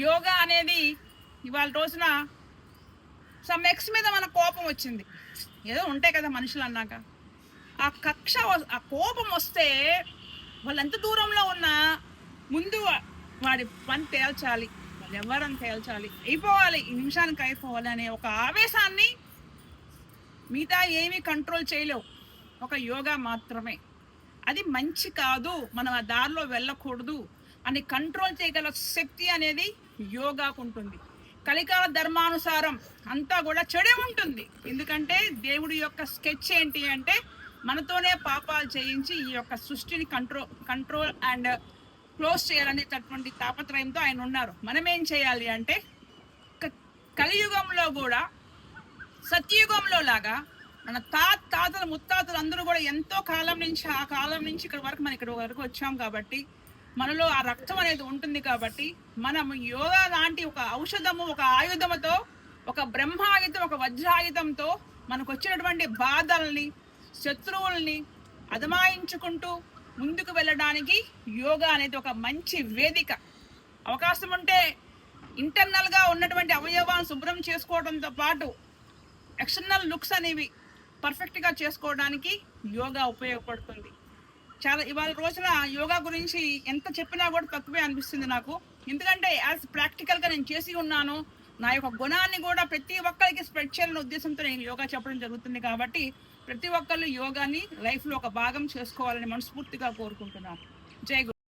యోగా అనేది ఇవాళ రోజున సమ్ ఎక్స్ మీద మన కోపం వచ్చింది. ఏదో ఉంటాయి కదా మనుషులు అన్నాక. ఆ కక్ష ఆ కోపం వస్తే వాళ్ళు ఎంత దూరంలో ఉన్నా ముందు వాడి పని తేల్చాలి, వాళ్ళు ఎవరని తేల్చాలి, అయిపోవాలి, ఈ నిమిషానికి అయిపోవాలి అనే ఒక ఆవేశాన్ని మిగతా ఏమీ కంట్రోల్ చేయలేవు, ఒక యోగా మాత్రమే. అది మంచి కాదు, మనం ఆ దారిలో వెళ్ళకూడదు అని కంట్రోల్ చేయగల శక్తి అనేది యోగాకు ఉంటుంది. కలికాల ధర్మానుసారం అంతా కూడా చెడే ఉంటుంది. ఎందుకంటే దేవుడి యొక్క స్కెచ్ ఏంటి అంటే మనతోనే పాపాలు చేయించి ఈ యొక్క సృష్టిని కంట్రోల్ అండ్ క్లోజ్ చేయాలనేటటువంటి తాపత్రయంతో ఆయన ఉన్నారు. మనం ఏం చేయాలి అంటే కలియుగంలో కూడా సత్యయుగంలో లాగా మన తాతలు ముత్తాతలు అందరూ కూడా ఎంతో కాలం నుంచి ఆ కాలం నుంచి ఇక్కడ వరకు మనం ఇక్కడ వరకు వచ్చాం కాబట్టి మనలో ఆ రక్తం అనేది ఉంటుంది. కాబట్టి మనం యోగా లాంటి ఒక ఔషధము, ఒక ఆయుధముతో, ఒక బ్రహ్మాయుధం, ఒక వజ్రాయుధంతో మనకు వచ్చినటువంటి బాధల్ని, శత్రువుల్ని అదమాయించుకుంటూ ముందుకు వెళ్ళడానికి యోగా అనేది ఒక మంచి వేదిక. అవకాశం ఉంటే ఇంటర్నల్గా ఉన్నటువంటి అవయవాలను శుభ్రం చేసుకోవడంతో పాటు ఎక్స్టర్నల్ లుక్స్ అనేవి పర్ఫెక్ట్గా చేసుకోవడానికి యోగా ఉపయోగపడుతుంది. చాలా ఇవాళ రోజున యోగా గురించి ఎంత చెప్పినా కూడా తక్కువే అనిపిస్తుంది నాకు. ఎందుకంటే యాజ్ ప్రాక్టికల్గా నేను చేసి ఉన్నాను. నా యొక్క గుణాన్ని కూడా ప్రతి ఒక్కరికి స్ప్రెడ్ చేయాలనే ఉద్దేశంతో నేను యోగా చెప్పడం జరుగుతుంది. కాబట్టి ప్రతి ఒక్కళ్ళు యోగాని లైఫ్లో ఒక భాగం చేసుకోవాలని మనస్ఫూర్తిగా కోరుకుంటున్నాను. జై గురు.